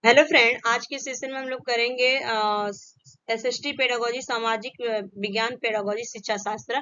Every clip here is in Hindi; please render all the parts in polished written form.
हेलो फ्रेंड, आज के सेशन में हम लोग करेंगे एसएसटी पेडागोजी, सामाजिक विज्ञान पेडागोजी, शिक्षा शास्त्र।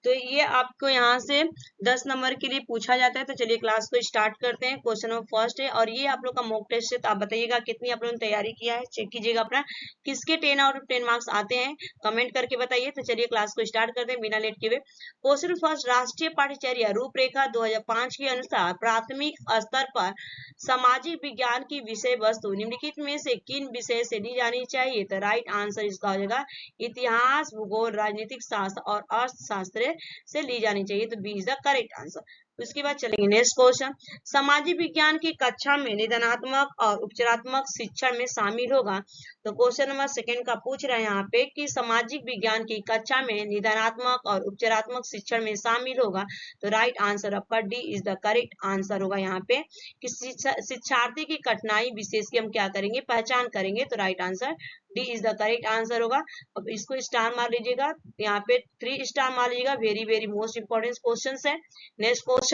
तो ये आपको यहाँ से 10 नंबर के लिए पूछा जाता है। तो चलिए क्लास को स्टार्ट करते हैं। क्वेश्चन नंबर फर्स्ट है और ये आप लोग का मॉक टेस्ट है। तो आप बताइएगा कितनी आप लोगों ने तैयारी किया है, चेक कीजिएगा अपना किसके 10 आउट ऑफ 10 मार्क्स आते हैं, कमेंट करके बताइए। तो चलिए क्लास को स्टार्ट करते हैं बिना लेट किए हुए। क्वेश्चन फर्स्ट, राष्ट्रीय पाठ्यचर्या रूपरेखा 2005 के अनुसार प्राथमिक स्तर पर सामाजिक विज्ञान की विषय वस्तु निम्नलिखित में से किन विषय से ली जानी चाहिए? तो राइट आंसर इसका हो जाएगा इतिहास, भूगोल, राजनीतिक शास्त्र और अर्थशास्त्र से ली जानी चाहिए। तो B is the correct answer. उसके बाद चलेंगे नेक्स्ट क्वेश्चन, सामाजिक विज्ञान की कक्षा में निदानात्मक और उपचारात्मक शिक्षण में शामिल होगा। तो क्वेश्चन नंबर सेकंड का पूछ रहे हैं यहाँ पे कि सामाजिक विज्ञान की कक्षा में निदानात्मक और उपचारात्मक शिक्षण में शामिल होगा। तो राइट आंसर आपका D is the correct answer होगा यहाँ पे कि शिक्षार्थी की कठिनाई विशेष की हम क्या करेंगे, पहचान करेंगे। तो right answer D is the correct answer होगा। अब इसको स्टार मार लीजिएगा, यहाँ पे 3 स्टार मार लीजिएगा। Very very most important question है। नेक्स्ट क्वेश्चन,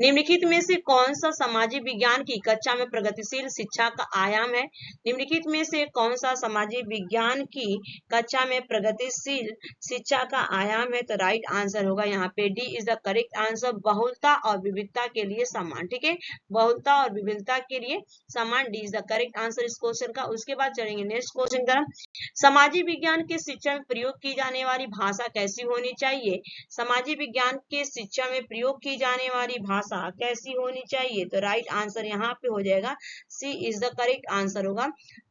निम्नलिखित में से कौन सा सामाजिक विज्ञान की कक्षा में प्रगतिशील शिक्षा का आयाम है? निम्नलिखित में से कौन सा सामाजिक विज्ञान की कक्षा में प्रगतिशील शिक्षा का आयाम है? तो राइट आंसर होगा यहाँ पे D is the correct answer, बहुलता और विविधता के लिए समान। ठीक है, बहुलता और विविधता के लिए समान, D is the correct answer इस क्वेश्चन का। उसके बाद चलेंगे नेक्स्ट क्वेश्चन की तरफ, सामाजिक विज्ञान के शिक्षा में प्रयोग की जाने वाली भाषा कैसी होनी चाहिए? सामाजिक विज्ञान के शिक्षा में प्रयोग की जाने वाली भाषा कैसी होनी चाहिए? तो राइट आंसर यहाँ पे हो जाएगा सी इज द करेक्ट आंसर होगा,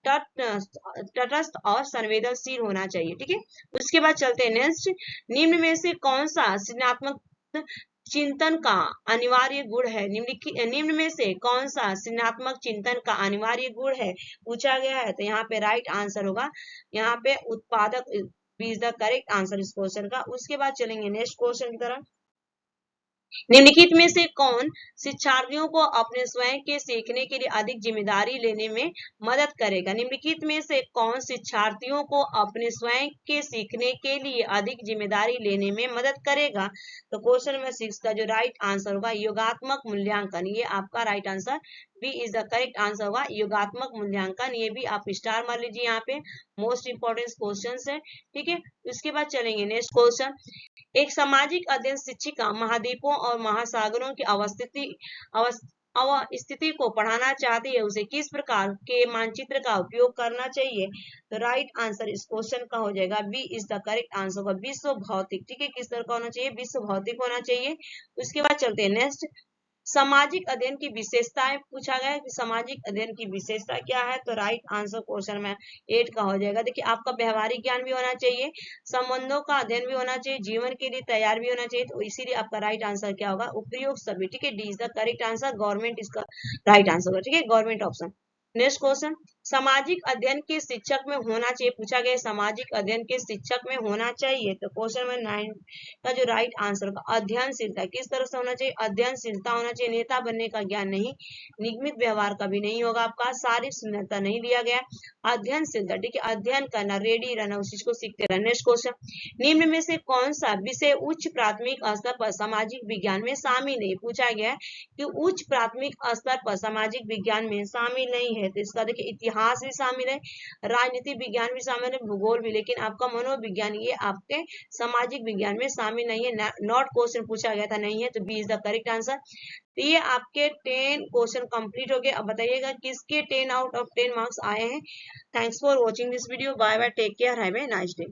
तटस्थ और संवेदनशील होना चाहिए। ठीक है, उसके बाद चलते हैं नेक्स्ट, निम्न में से कौन सा सृजनात्मक चिंतन का अनिवार्य गुण है? निम्न में से कौन सा सृजनात्मक चिंतन का अनिवार्य गुण है, पूछा गया है। तो यहाँ पे राइट आंसर होगा यहाँ पे उत्पादक, B is the correct answer इस क्वेश्चन का। उसके बाद चलेंगे नेक्स्ट क्वेश्चन की तरफ, निम्नलिखित में से कौन शिक्षार्थियों को अपने स्वयं के सीखने के लिए अधिक जिम्मेदारी लेने में मदद करेगा? निम्नलिखित में से कौन शिक्षार्थियों को अपने स्वयं के सीखने के लिए अधिक जिम्मेदारी लेने में मदद करेगा? तो क्वेश्चन नंबर 6 का जो राइट आंसर होगा योगात्मक मूल्यांकन, ये आपका right answer B is the correct answer होगा, योगात्मक मूल्यांकन। ये भी आप स्टार मार लीजिए, यहाँ पे मोस्ट इंपोर्टेंट क्वेश्चन है। ठीक है, उसके बाद चलेंगे नेक्स्ट क्वेश्चन, एक सामाजिक अध्ययन शिक्षिका महाद्वीपों और महासागरों की अवस्थिति को पढ़ाना चाहती है, उसे किस प्रकार के मानचित्र का उपयोग करना चाहिए? तो राइट आंसर इस क्वेश्चन का हो जाएगा B is the correct answer होगा विश्व भौतिक। ठीक है, किस तरह का होना चाहिए, विश्व भौतिक होना चाहिए। उसके बाद चलते हैं नेक्स्ट, सामाजिक अध्ययन की विशेषताएं पूछा गया है कि सामाजिक अध्ययन की विशेषता क्या है? तो राइट आंसर क्वेश्चन में 8 का हो जाएगा। देखिए, आपका व्यवहारिक ज्ञान भी होना चाहिए, संबंधों का अध्ययन भी होना चाहिए, जीवन के लिए तैयार भी होना चाहिए। तो इसीलिए आपका राइट आंसर क्या होगा, उपयोग सभी। ठीक है, D is the correct answer, government इसका राइट आंसर होगा। ठीक है, गवर्नमेंट ऑप्शन। नेक्स्ट क्वेश्चन, सामाजिक अध्ययन के शिक्षक में होना चाहिए, पूछा गया सामाजिक अध्ययन के शिक्षक में होना चाहिए। तो क्वेश्चन नंबर 9 का जो राइट आंसर होगा अध्ययनशीलता, किस तरह से होना चाहिए, अध्ययनशीलता होना चाहिए, नेता बनने का ज्ञान नहीं, निगमित व्यवहार का भी नहीं होगा आपका, शारीरिक सुंदरता नहीं लिया गया, अध्ययनशीलता। ठीक है, अध्ययन करना, रेडी रहना, उस चीज को सीखते रहना। नेक्स्ट क्वेश्चन, निम्न में से कौन सा विषय उच्च प्राथमिक स्तर पर सामाजिक विज्ञान में शामिल नहीं? पूछा गया है कि उच्च प्राथमिक स्तर पर सामाजिक विज्ञान में शामिल नहीं है। तो इसका देखिए इतिहास भी शामिल है, राजनीतिक विज्ञान भी शामिल है, भूगोल भी, लेकिन आपका मनोविज्ञान ये आपके सामाजिक विज्ञान में शामिल नहीं है। नॉट क्वेश्चन पूछा गया था, नहीं है। तो B is the correct answer. तो ये आपके 10 क्वेश्चन कंप्लीट हो गए। अब बताइएगा किसके 10 आउट ऑफ 10 मार्क्स आए हैं। Thanks for watching this video, bye bye, take care, have a nice day.